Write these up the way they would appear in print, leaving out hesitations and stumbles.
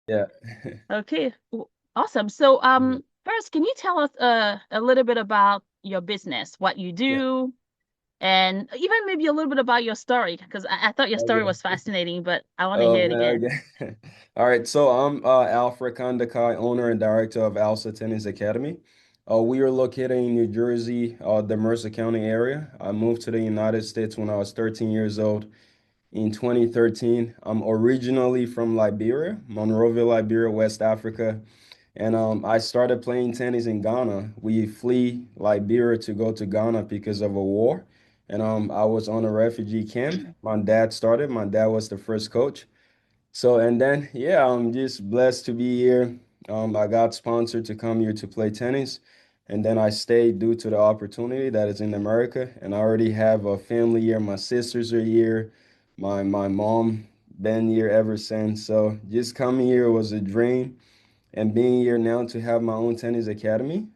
Yeah. Okay, awesome. So, Yeah. first, can you tell us a little bit about your business, what you Yeah. do, and even maybe a little bit about your story? Because I thought your story Okay. was fascinating, but I want to Oh hear it man, again. okay. All right. So I'm Alfred Kandakai, owner and director of AlSaah Tennis Academy. We are located in New Jersey, the Mercer County area. I moved to the United States when I was 13 years old in 2013. I'm originally from Liberia, Monrovia, Liberia, West Africa. And I started playing tennis in Ghana. We flee Liberia to go to Ghana because of a war. And I was on a refugee camp. My dad started. My dad was the first coach. So, and then, yeah, I'm just blessed to be here. I got sponsored to come here to play tennis. And then I stayed due to the opportunity that is in America. And I already have a family here. My sisters are here. My mom been here ever since. So just coming here was a dream and being here now to have my own tennis academy,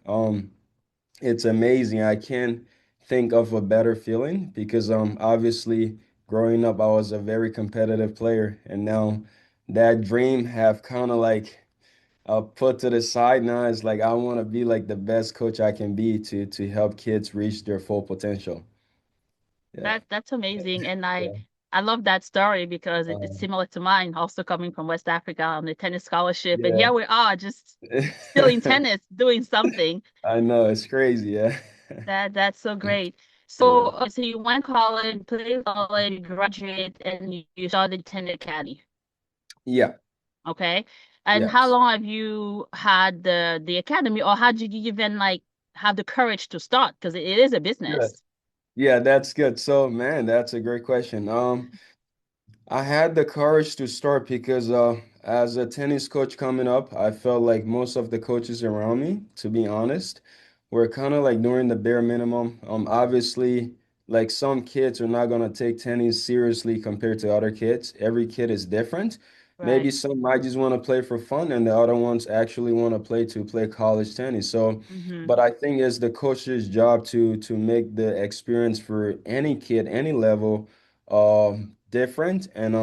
it's amazing. I can't think of a better feeling because obviously growing up I was a very competitive player and now that dream have kind of like put to the side now. It's like I want to be like the best coach I can be to help kids reach their full potential. Yeah. That's amazing, and I Yeah. I love that story because it's Um, similar to mine. Also coming from West Africa on the tennis scholarship, and yeah. here we are, just still in tennis, doing something. I know it's crazy, yeah. That's so great. Yeah. So you went to college, played college, you graduated, and you started tennis academy. Yeah. Okay. And how Yes. long have you had the academy, or how did you even like have the courage to start? Because it is a Yeah. business. Yeah, that's good. So, man, that's a great question. I had the courage to start because as a tennis coach coming up, I felt like most of the coaches around me, to be honest, were kind of like doing the bare minimum. Obviously, like some kids are not gonna take tennis seriously compared to other kids. Every kid is different. Maybe Right. some might just want to play for fun, and the other ones actually want to play college tennis. So, Hmm. but I think it's the coach's job to make the experience for any kid, any level different and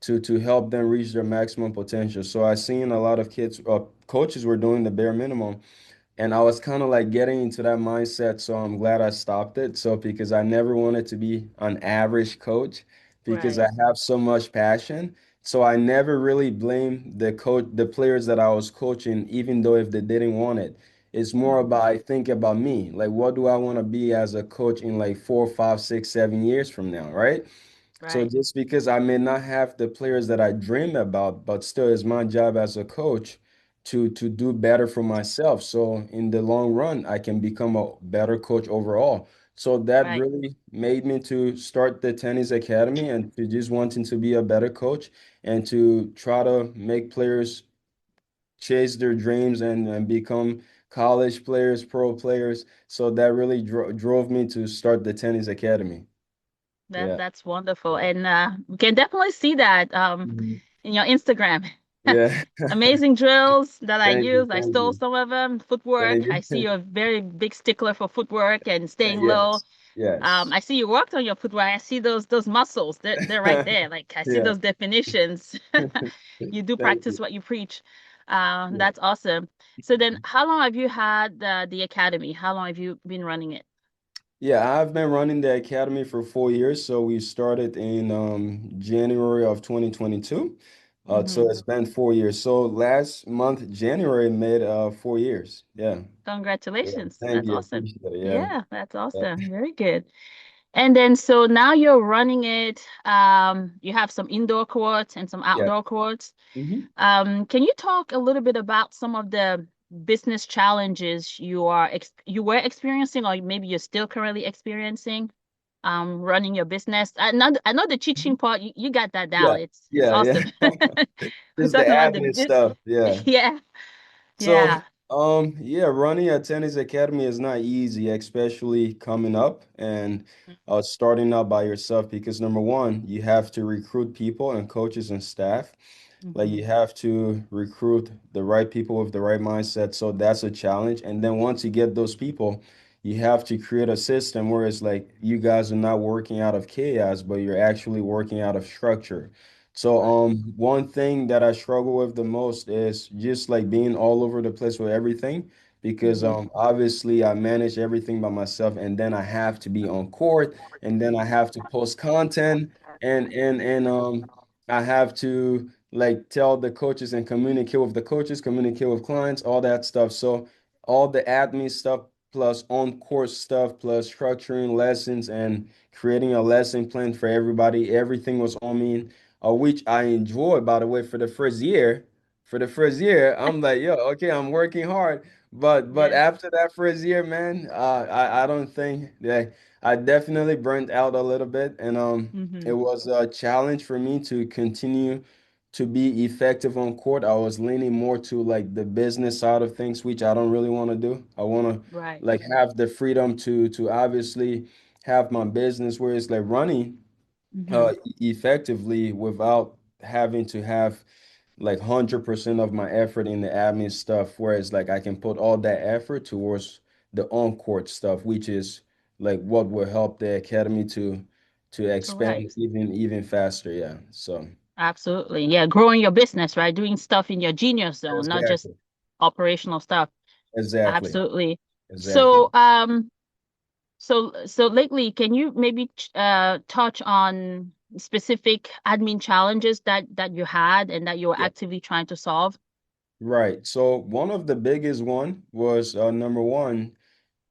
to help them reach their maximum potential. So I seen a lot of kids coaches were doing the bare minimum and I was kind of like getting into that mindset, so I'm glad I stopped it. So because I never wanted to be an average coach because Right. I have so much passion. So I never really blame the players that I was coaching, even though if they didn't want it. It's more Hmm. about I think about me. Like what do I want to be as a coach in like 4, 5, 6, 7 years from now, right? So Right. just because I may not have the players that I dream about, but still it's my job as a coach to do better for myself. So in the long run, I can become a better coach overall. So that Right. really made me to start the tennis academy and to just wanting to be a better coach and to try to make players chase their dreams and become college players, pro players. So that really drove me to start the tennis academy. Yeah. That's wonderful. And we can definitely see that Mhm. in your Instagram. Yeah. Amazing drills that I Thank you. use. I Thank stole you. some of them. Footwork. Thank I see you. you're a very big stickler for footwork and staying low. Yes. Yes. I see you worked on your footwork. I see those muscles. They're right there. Like I see Yeah. those definitions. You do Thank practice you. what you preach. Yeah. That's awesome. So then, how long have you had the academy? How long have you been running it? Yeah, I've been running the academy for 4 years. So we started in January of 2022. So Hmm. it's been 4 years. So last month, January, made 4 years. Yeah. Yeah. Congratulations. Thank That's you. awesome. Appreciate it. Yeah. Yeah, that's Yeah. awesome. Very good. And then so now you're running it. You have some indoor courts and some Yeah. outdoor courts. Mhm. Can you talk a little bit about some of the business challenges you were experiencing, or maybe you're still currently experiencing, running your business? I know the teaching part, you got that Yeah. down. It's Yeah. awesome. Yeah. We're Just the talking about the admin business. stuff. Yeah. Yeah, So, yeah. yeah, running a tennis academy is not easy, especially coming up and starting out by yourself because number one, you have to recruit people and coaches and staff. Like Hmm. you have to recruit the right people with the right mindset. So that's a challenge. And then once you get those people, you have to create a system where it's like you guys are not working out of chaos, but you're actually working out of structure. So Right. one thing that I struggle with the most is just like being all over the place with everything because Mm-hmm. obviously I manage everything by myself and then I have to be on court and then I have to post content and I have to like tell the coaches and communicate with the coaches, communicate with clients, all that stuff. So all the admin stuff plus on course stuff plus structuring lessons and creating a lesson plan for everybody, everything was on me, which I enjoy, by the way, for the first year. For the first year, I'm like, yo, okay, I'm working hard. But Yes. after that first year, man, I don't think that I definitely burnt out a little bit, and it Mm-hmm. was a challenge for me to continue to be effective on court. I was leaning more to like the business side of things, which I don't really want to do. I want to Right. like have the freedom to obviously have my business where it's like running Mm-hmm. effectively without having to have like 100% of my effort in the admin stuff, whereas like I can put all that effort towards the on-court stuff, which is like what will help the academy to expand Correct. even faster. Yeah. So Absolutely. Yeah. Growing your business, right? Doing stuff in your genius zone, not just exactly, operational stuff. exactly, Absolutely. exactly. So, so lately, can you maybe touch on specific admin challenges that you had and that you're Yeah. actively trying to solve? Right. So one of the biggest one was number one,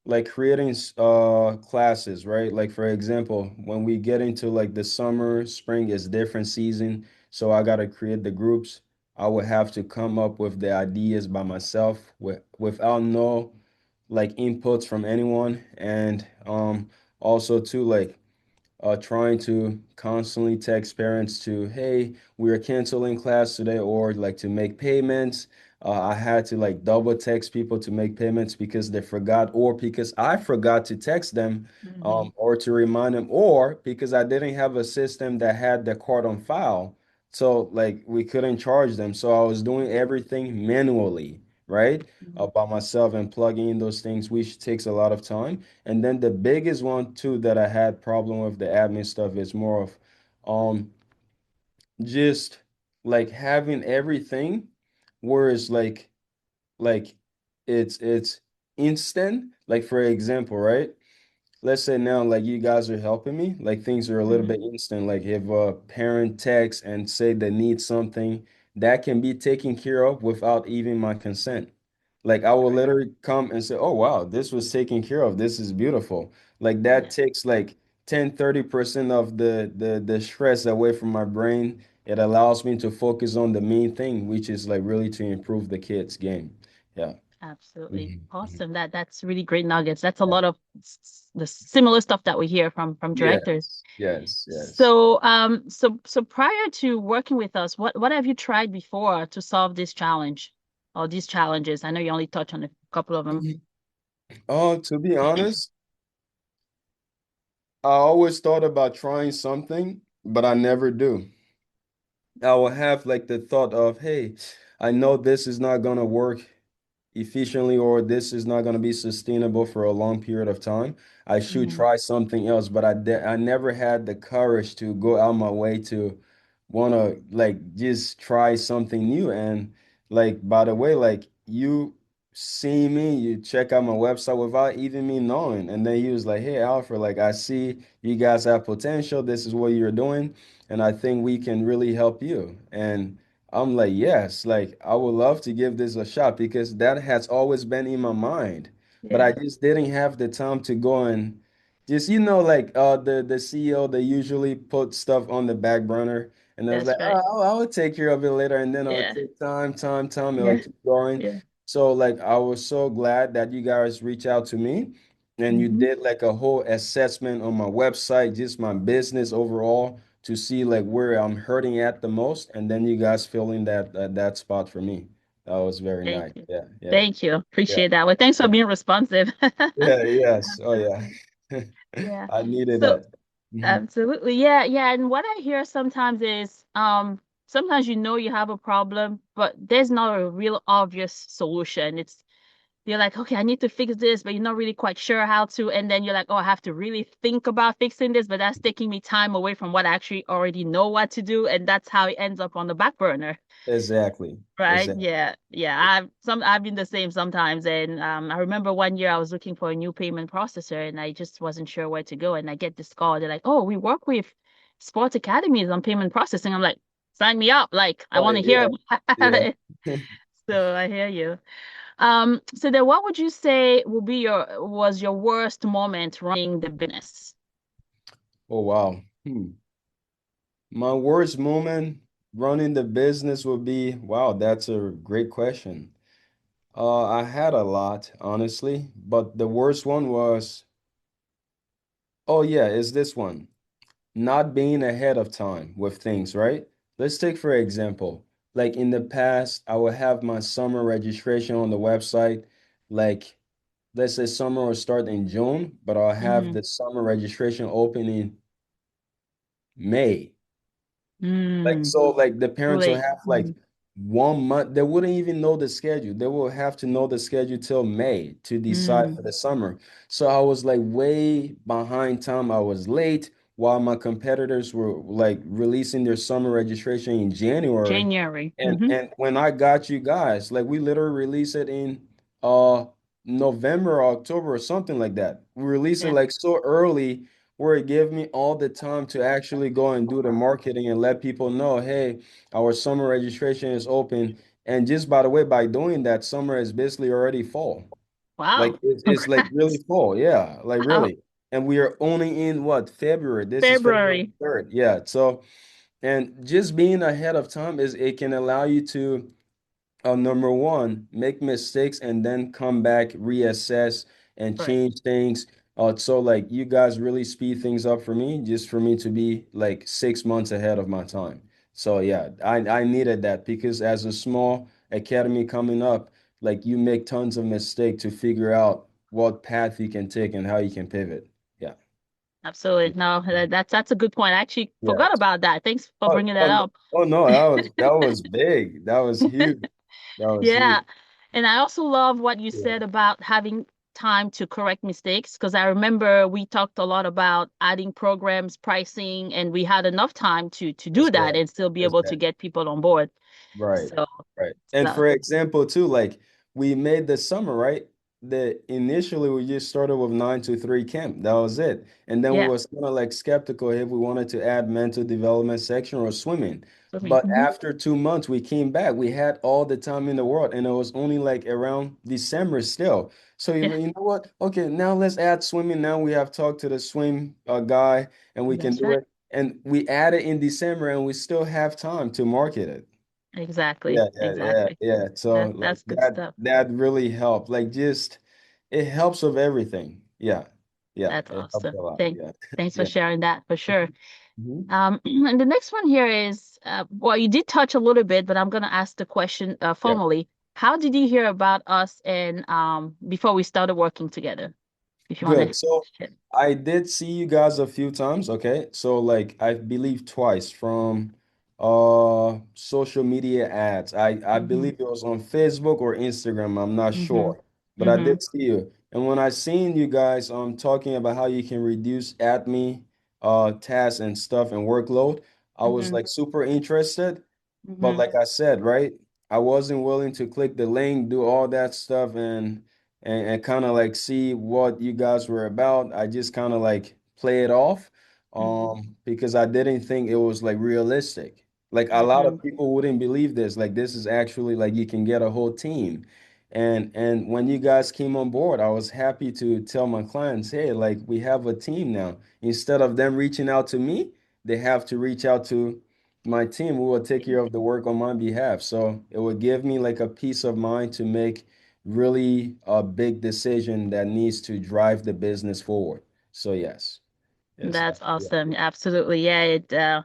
like creating classes, right? Like for example, when we get into like the summer, spring is different season, so I gotta create the groups. I would have to come up with the ideas by myself without no like inputs from anyone, and also too like trying to constantly text parents to, hey, we are canceling class today, or like to make payments. I had to like double text people to make payments because they forgot, or because I forgot to text them, Hmm. or to remind them, or because I didn't have a system that had the card on file. So like we couldn't charge them. So I was doing everything manually, right? By myself and plugging in those things, which takes a lot of time. And then the biggest one too that I had problem with the admin stuff is more of um just like having everything where it's like it's instant. Like for example, right? Let's say now like you guys are helping me, like things are a little Hmm. bit instant. Like if a parent texts and say they need something, that can be taken care of without even my consent. Like I will Right. literally come and say, oh wow, this was taken care of, this is beautiful. Like that Yeah. takes like 10-30% of the stress away from my brain. It allows me to focus on the main thing, which is like really to improve the kids game. Yeah. Absolutely. Mhm, mhm. Awesome. That's really great nuggets. That's a lot of the similar stuff that we hear from directors. Yes, yes, yes. So, so prior to working with us, what have you tried before to solve this challenge or these challenges? I know you only touched on a couple of them. Mhm. Oh, to be honest, I always thought about trying something, but I never do. I will have like the thought of, hey, I know this is not gonna work efficiently or this is not going to be sustainable for a long period of time. I should Hmm. try something else, but I never had the courage to go out my way to want to like just try something new. And like by the way, like you see me, you check out my website without even me knowing, and then he was like, "Hey, Alfred, like I see you guys have potential. This is what you're doing, and I think we can really help you." And I'm like, yes, like I would love to give this a shot because that has always been in my mind, but I Yeah, just didn't have the time to go and just, like the CEO, they usually put stuff on the back burner and I was that's like, right. oh, I'll take care of it later and then it'll Yeah, take time, it'll yeah, keep going. yeah. So like I was so glad that you guys reached out to me and you Hmm. did like a whole assessment on my website, just my business overall to see like where I'm hurting at the most, and then you guys fill in that spot for me. That was very Thank nice. you. Yeah, yeah, Thank you. yeah, Appreciate that. Well, thanks for yeah, being responsive. yeah, yes. Oh yeah. Absolutely. Yeah. I needed So that. Mhm. absolutely. Yeah, yeah. And what I hear sometimes is sometimes you know you have a problem, but there's not a real obvious solution. you're like, okay, I need to fix this, but you're not really quite sure how to. And then you're like, oh, I have to really think about fixing this, but that's taking me time away from what I actually already know what to do. And that's how it ends up on the back burner. Exactly. Right? Exactly. Yeah. Yeah. I've been the same sometimes. And I remember one year I was looking for a new payment processor and I just wasn't sure where to go. And I get this call. They're like, oh, we work with sports academies on payment processing. I'm like, sign me up. Like, I Oh want to hear yeah. about Yeah. it. So I hear you. So then what would you say will be your worst moment running the business? Oh wow. My worst moment running the business would be, wow, that's a great question. I had a lot, honestly, but the worst one was, oh yeah, is this one. Not being ahead of time with things, right? Let's take for example, like in the past, I would have my summer registration on the website, like let's say summer will start in June, but I'll have Mm, the summer registration open in May. Like mm, so, like the too parents will late. have like 1 month. They wouldn't even know the schedule. They will have to know the schedule till May to decide Mm, for the summer. So I was like way behind time. I was late while my competitors were like releasing their summer registration in January. January. And when I got you guys, like we literally released it in uh November or October or something like that. We released it Yeah. like so early where it gave me all the time to actually go and do the marketing and let people know, hey, our summer registration is open. And just by the way, by doing that, summer is basically already fall. Like Wow. it's like really Congrats. fall, yeah, like Wow. really. And we are only in what, February? This is February February. 3rd. Yeah. So and just being ahead of time is it can allow you to number one, make mistakes and then come back, reassess and Right. change things. So like you guys really speed things up for me, just for me to be like 6 months ahead of my time. So yeah, I needed that because as a small academy coming up, like you make tons of mistakes to figure out what path you can take and how you can pivot. Yeah. Absolutely. No, that's a good point. I actually Yeah. forgot about that. Thanks for Oh, bringing that oh, no, up. oh no, that was big. That was huge. That was huge. Yeah. And I also love what you Yeah, said about having time to correct mistakes because I remember we talked a lot about adding programs, pricing, and we had enough time to that's do that correct. and still be That's able to correct. get people on board. Right. So, Right. And so for example, too, like we made the summer, right? The initially we just started with 9 to 3 camp. That was it. And then we yeah. was kind of like skeptical if we wanted to add mental development section or swimming. I mean, But after 2 months, we came back. We had all the time in the world, and it was only like around December still. So yeah, you know what? Okay, now let's add swimming. Now we have talked to the swim guy, and we can that's do right. it. And we added in December, and we still have time to market it. Exactly. Yeah. Exactly. Yeah. So like That's good that stuff. that really helped. Like just it helps with everything. Yeah. Yeah. That's It helps a awesome. lot. Yeah. Thanks for Yeah. sharing that for sure. Mhm. And the next one here is, well, you did touch a little bit, but I'm gonna ask the question Yeah. formally. How did you hear about us and before we started working together? If you want Good. to So share. I did see you guys a few times, okay? So like I believe twice from social media ads. I Mm-hmm. believe it was on Facebook or Instagram, I'm not Mm-hmm. sure. But I Mm-hmm. did see you. And when I seen you guys talking about how you can reduce admin tasks and stuff and workload, I was Mm-hmm. like super interested. But Mm-hmm. like I said, right, I wasn't willing to click the link, do all that stuff, and kind of like see what you guys were about. I just kind of like play it off, Mm-hmm. because I didn't think it was like realistic. Like a lot Mm-hmm. of people wouldn't believe this. Like this is actually like you can get a whole team. And when you guys came on board, I was happy to tell my clients, hey, like we have a team now. Instead of them reaching out to me, they have to reach out to my team who will take care of the work on my behalf. So it would give me like a peace of mind to make really a big decision that needs to drive the business forward. So yes, yes, That's yeah, awesome. Absolutely. Yeah,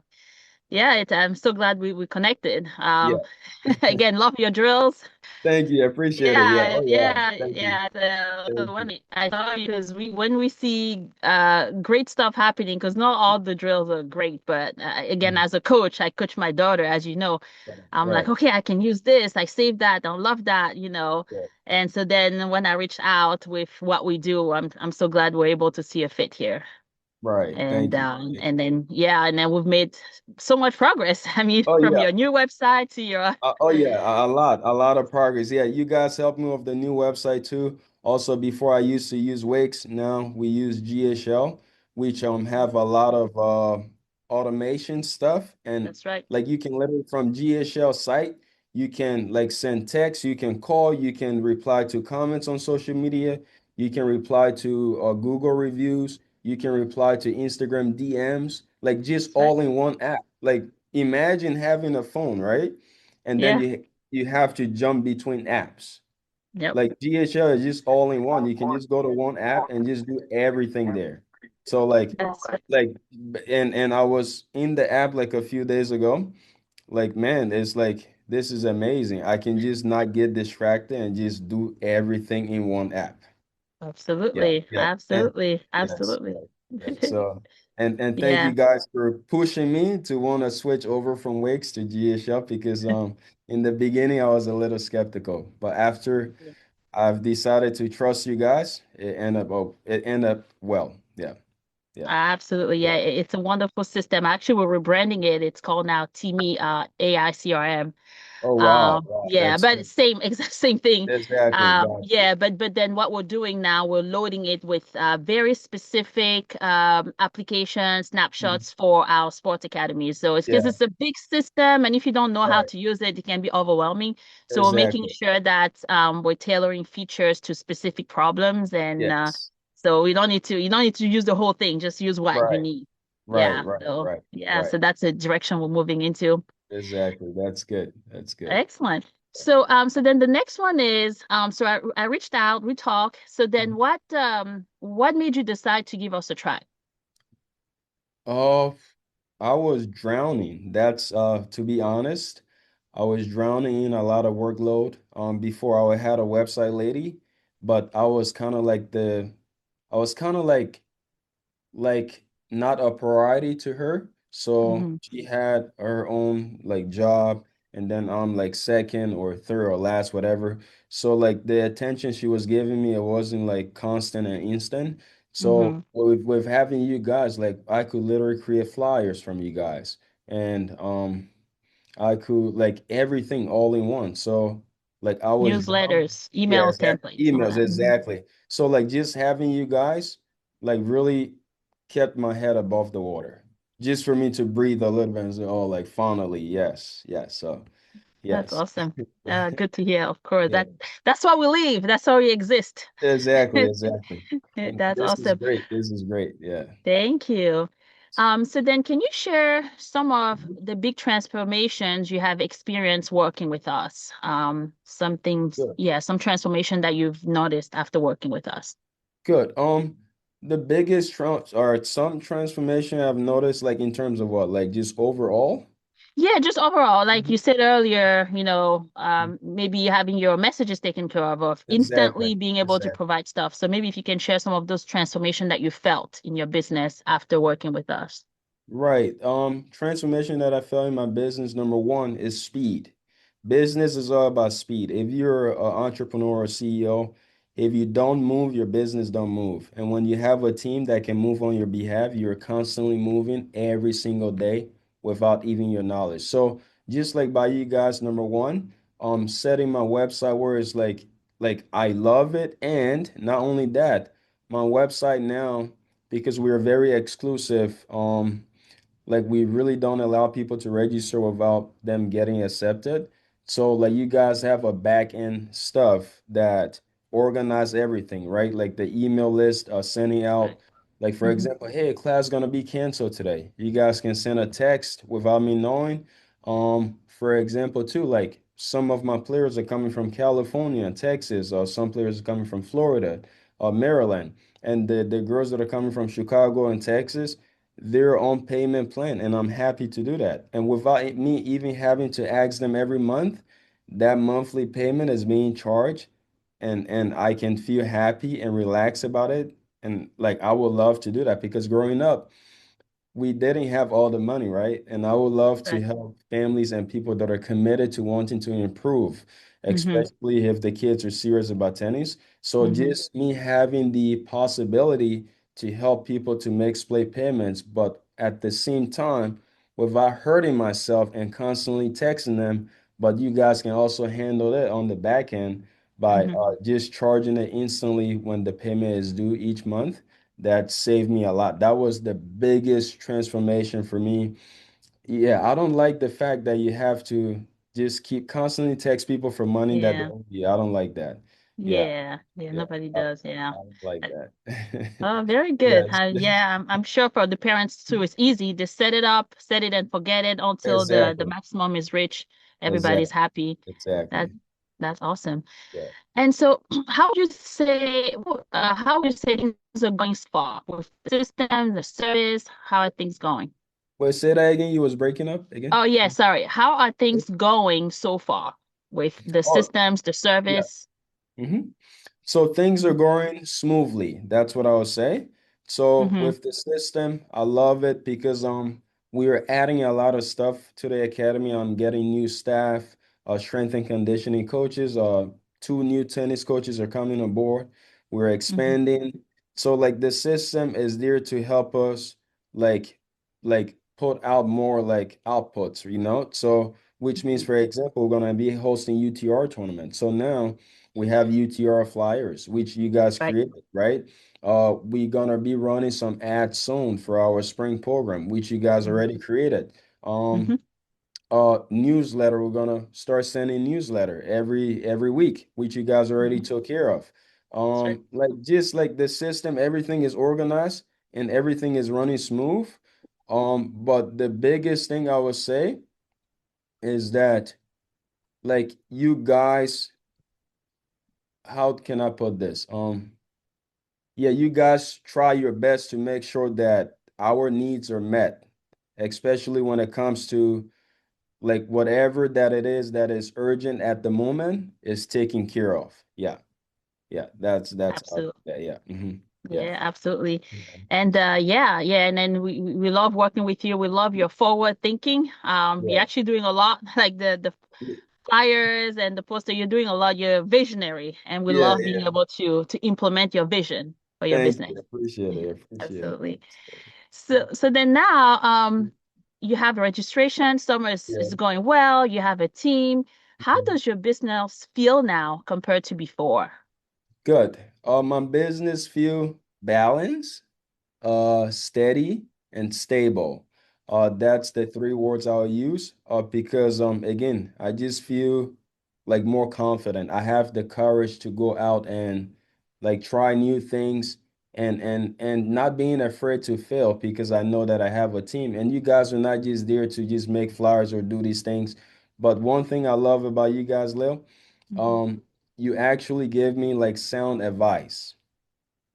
Yeah, I'm so glad we connected. Yeah. Again, love your drills. Thank you. I appreciate it. Yeah. Yeah, Oh yeah. yeah, Thank you. yeah. Thank When you. I saw you, because we when we see great stuff happening, because not all the drills are great, but again, Mhm. as a coach, I coach my daughter, as you know. I'm like, Right. okay, I can use this. I save that. I love that, you know. Yeah. And so then when I reached out with what we do, I'm so glad we're able to see a fit here. Right. Thank you. And then yeah, and then we've made so much progress. I mean, Oh from yeah. your new website to your Oh yeah, a lot of progress. Yeah, you guys helped me with the new website too. Also, before I used to use Wix, now we use GHL, which have a lot of automation stuff. And that's right. like you can literally from GHL site, you can like send text, you can call, you can reply to comments on social media, you can reply to Google reviews, you can reply to Instagram DMs, like just That's right. all in one app. Like imagine having a phone, right? And then Yeah. you have to jump between apps. Yep. Like GHL is just all in one. You can just go to one app and just do everything there. So That's right. like and I was in the app like a few days ago. Like man, it's like this is amazing. I can just not get distracted and just do everything in one app. Yeah, Absolutely. yeah. And Absolutely. yes, Absolutely. right, right. So and thank you Yeah. guys for pushing me to want to switch over from Wix to GHL because in the beginning I was a little skeptical, but after I've decided to trust you guys, it ended up well. Yeah, yeah, Absolutely. yeah. Yeah. It's a wonderful system. Actually, we're rebranding it. It's called now Timmy AI CRM. Oh wow, wow, Yeah, that's but good. same exact same thing. Exactly, got you. Yeah, but then what we're doing now, we're loading it with very specific application Mhm. snapshots for our sports academy. So it's because Yeah, it's a big system, and if you don't know how right. to use it, it can be overwhelming. So we're making Exactly. sure that we're tailoring features to specific problems, and Yes. so you don't need to use the whole thing. Just use what you Right, need. right, Yeah. right, So right, yeah, right. so that's the direction we're moving into. Exactly. That's good. That's good. Excellent. So, so then the next one is, so I reached out, we talked. So then what made you decide to give us a try? Oh, I was drowning. That's to be honest, I was drowning in a lot of workload before I had a website lady, but I was kind of like not a priority to her. So Hmm. she had her own like job and then I'm like second or third or last, whatever. So like the attention she was giving me, it wasn't like constant and instant. So Hmm. with having you guys, like I could literally create flyers from you guys and I could like everything all in one. So like I was drowning. Newsletters, email Yes, templates, all emails, that. exactly. So like just having you guys like really kept my head above the water. Just for me to breathe a little bit and say, oh, like finally, yes, yes. So That's yes. awesome. Good to hear. Of course, Yeah, that's why we live. That's why we exist. exactly, exactly. And That's this is awesome. great. This is great. Yeah. Thank you. So then can you share some of the big transformations you have experienced working with us? Some things, Good. yeah, some transformation that you've noticed after working with us. Good. The biggest trans or some transformation I've noticed, like in terms of what, like just overall. Yeah, just overall, like you Mhm. said earlier, maybe having your messages taken care of Exactly. instantly being able to Exactly. provide stuff. So maybe if you can share some of those transformation that you felt in your business after working with us. Right. Transformation that I felt in my business, number one, is speed. Business is all about speed. If you're an entrepreneur or CEO, if you don't move, your business don't move. And when you have a team that can move on your behalf, you're constantly moving every single day without even your knowledge. So just like by you guys, number one, setting my website where it's like I love it. And not only that, my website now, because we're very exclusive, like we really don't allow people to register without them getting accepted. So like you guys have a back end stuff that organize everything, right? Like the email list sending Right. out, like for Hmm. example, hey, class gonna be canceled today. You guys can send a text without me knowing. For example, too, like some of my players are coming from California, Texas, or some players are coming from Florida or Maryland. And the girls that are coming from Chicago and Texas, their own payment plan, and I'm happy to do that. And without me even having to ask them every month, that monthly payment is being charged, and I can feel happy and relax about it. And like I would love to do that because growing up, we didn't have all the money, right? And I would love to Right. help families and people that are committed to wanting to improve, Mm-hmm. especially if the kids are serious about tennis. So Mm-hmm. just me having the possibility to help people to make split payments, but at the same time, without hurting myself and constantly texting them, but you guys can also handle it on the back end by Mm-hmm. just charging it instantly when the payment is due each month. That saved me a lot. That was the biggest transformation for me. Yeah, I don't like the fact that you have to just keep constantly text people for money that they Yeah. owe you. I don't like that. Yeah, Yeah. Yeah. yeah, Nobody I, does. Yeah. I don't like Uh, that. Oh, very good. Yes, Yeah, I'm sure for the parents too, it's easy. Just set it up, set it and forget it until the exactly, maximum is reached. Everybody's exactly, happy. That exactly. that's awesome. Yeah. And so, how would you say things are going so far with the system, the service? How are things going? Wait, say that again. You was breaking up again? Oh yeah, sorry. How are things going so far with the Oh, systems, the yeah. service? Mm-hmm. So things are going smoothly. That's what I would say. So Mm-hmm. with the system, I love it because we are adding a lot of stuff to the academy. I'm getting new staff, strength and conditioning coaches. Two new tennis coaches are coming on board. We're Mm-hmm. expanding. So like the system is there to help us like put out more like outputs, you know? So which means, Mm-hmm. for example, we're gonna be hosting UTR tournaments. So now we have UTR flyers, which you guys Right. created, right? We're gonna be running some ads soon for our spring program, which you guys Mm-hmm. already created. Mm-hmm. Newsletter, we're gonna start sending newsletter every week, which you guys already Mm-hmm. took care of. That's right. Like just like the system, everything is organized and everything is running smooth. But the biggest thing I would say is that like you guys, how can I put this? Yeah, you guys try your best to make sure that our needs are met, especially when it comes to like whatever that it is that is urgent at the moment is taken care of. Yeah, yeah, that's Absolutely. yeah, yeah, yeah, Yeah, absolutely. yeah, And yeah, and then we love working with you. We love your forward thinking. You're yeah, actually doing a lot, like the flyers and the poster. You're doing a lot. You're visionary, and we yeah, love being yeah. able to implement your vision for your Thank business. you, appreciate Yeah, it, appreciate it. absolutely. So then now, you have a registration. Summer is Yeah. going well. You have a team. How Mhm. does your business feel now compared to before? Good. My business feel balanced, steady and stable. That's the three words I'll use. Because again, I just feel like more confident. I have the courage to go out and like try new things and not being afraid to fail because I know that I have a team. And you guys are not just there to just make flyers or do these things. But one thing I love about you guys, Lil, Mhm. um, you actually give me like sound advice.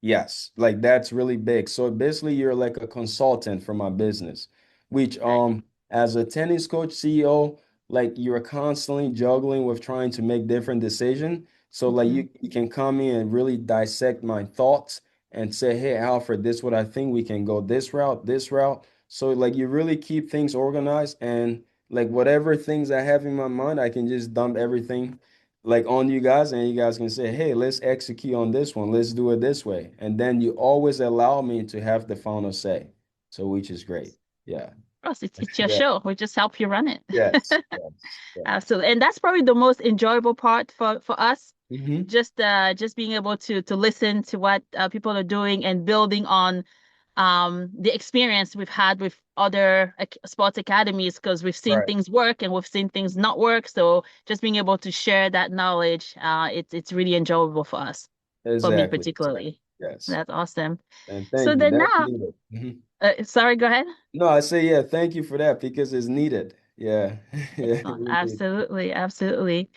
Yes, like that's really big. So basically you're like a consultant for my business, which Right. as a tennis coach CEO, like you're constantly juggling with trying to make different decisions. So like Hmm. you can come in and really dissect my thoughts and say, "Hey, Alfred, this is what I think we can go this route, this route." So like you really keep things organized and like whatever things I have in my mind, I can just dump everything like on you guys and you guys can say, hey, let's execute on this one. Let's do it this way. And then you always allow me to have the final say. So which is great. Yeah. Us, it's your Yeah. show. We just help you run it. Yes. Yes. Yeah. Absolutely. And that's probably the most enjoyable part for us. Hmm. Just being able to listen to what people are doing and building on the experience we've had with other sports academies because we've seen Right. things work and we've seen things not work. So just being able to share that knowledge, it's really enjoyable for us, for me Exactly. Exactly. particularly. Yes. That's awesome. And So thank you. then That's now, needed. Mhm. sorry, go ahead. No, I say, yeah, thank you for that because it's needed. Yeah. Yeah, Excellent. we need. Absolutely, absolutely.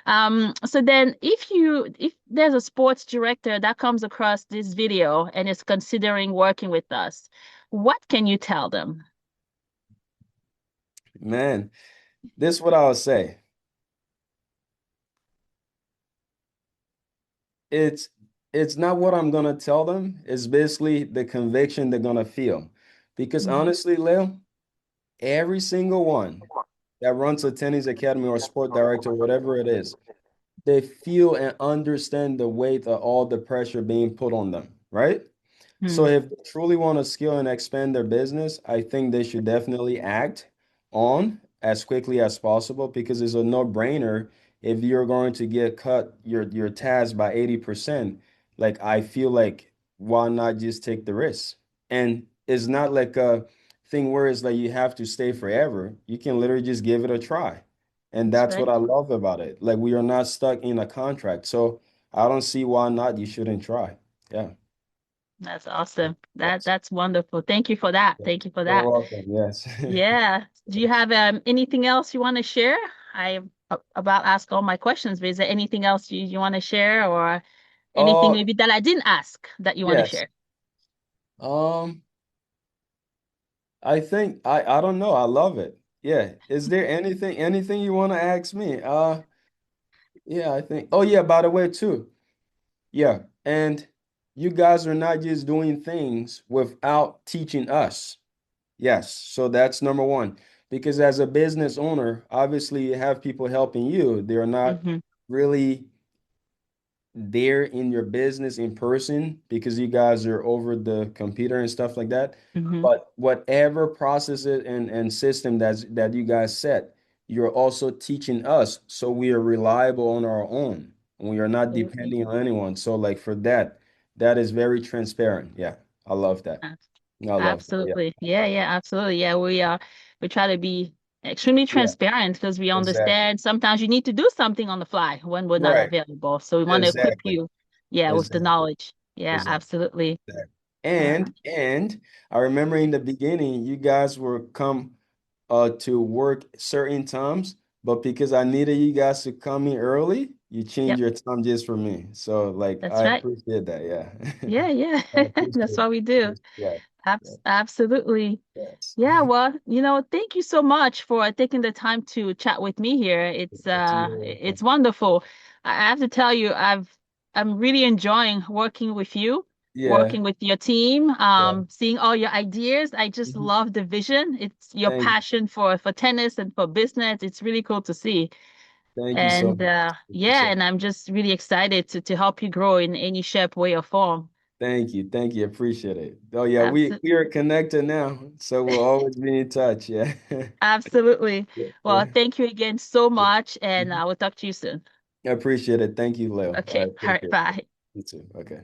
So then if there's a sports director that comes across this video and is considering working with us, what can you tell them? Man, this is what I would say. It's it's not what I'm gonna tell them. It's basically the conviction they're gonna feel. Because Hmm. honestly, Lil, every single one that runs a tennis academy or sport director, whatever it is, they feel and understand the weight of all the pressure being put on them, right? So Hmm. if they truly want to scale and expand their business, I think they should definitely act on as quickly as possible because it's a no-brainer if you're going to get cut your task by 80%. Like I feel like why not just take the risk? And it's not like a thing where it's like you have to stay forever. You can literally just give it a try. And That's that's what right. I love about it. Like we are not stuck in a contract. So I don't see why not you shouldn't try. Yeah. That's awesome. Yes. That's wonderful. Thank you for that. Thank you for You're that. welcome. Yes. Yeah. Do you have anything else you want to share? I about asked all my questions, but is there anything else you want to share or anything Oh, maybe that I didn't ask that you want to yes. share? Um, I think I don't know. I love it. Yeah. Is there anything you want to ask me? Yeah, I think. Oh yeah, by the way, too. Yeah. And you guys are not just doing things without teaching us. Yes. So that's number one. Because as a business owner, obviously you have people helping you. They're not Hmm. really there in your business in person because you guys are over the computer and stuff like that. Hmm. But whatever processes and system that you guys set, you're also teaching us so we are reliable on our own. We are not Absolutely. depending on anyone. So like for that, that is very transparent. Yeah, I love that. I love that. Yeah, Absolutely. I Yeah, love yeah, absolutely. Yeah, we try to be extremely that. Yeah, transparent because we exactly. understand sometimes you need to do something on the fly when we're not Right. available. So we want to equip Exactly. you, yeah, with the Exactly. knowledge. Yeah, Exactly. absolutely. Exactly. Yeah. And I remember in the beginning, you guys were come to work certain times, but because I needed you guys to come in early, you changed Yep, your time just for me. So like that's I right. appreciate that. Yeah. Yeah, yeah. I appreciate That's it. what we do. Yeah. Yeah. Absolutely. Yes. Yeah, well, thank you so much for taking the time to chat with me here. You're welcome. It's wonderful. I have to tell you, I'm really enjoying working with you, Yeah. working with your team, Yeah. seeing all your ideas. I just Mhm. love the vision. It's your Thank you. passion for tennis and for business. It's really cool to see. Thank you so And much. Thank you yeah, so and I'm just really excited to help you grow in any shape, way, or form. Thank you. Thank you. Appreciate it. Oh yeah, we Absolutely. we are connected now, so we'll always be in touch. Yeah. Absolutely. Yeah. Well, Yeah. thank you again so Yeah. much, and Mhm. I will talk to you soon. I appreciate it. Thank you, Leo. All Okay. right. All Take right. care. Bye. You too. Okay.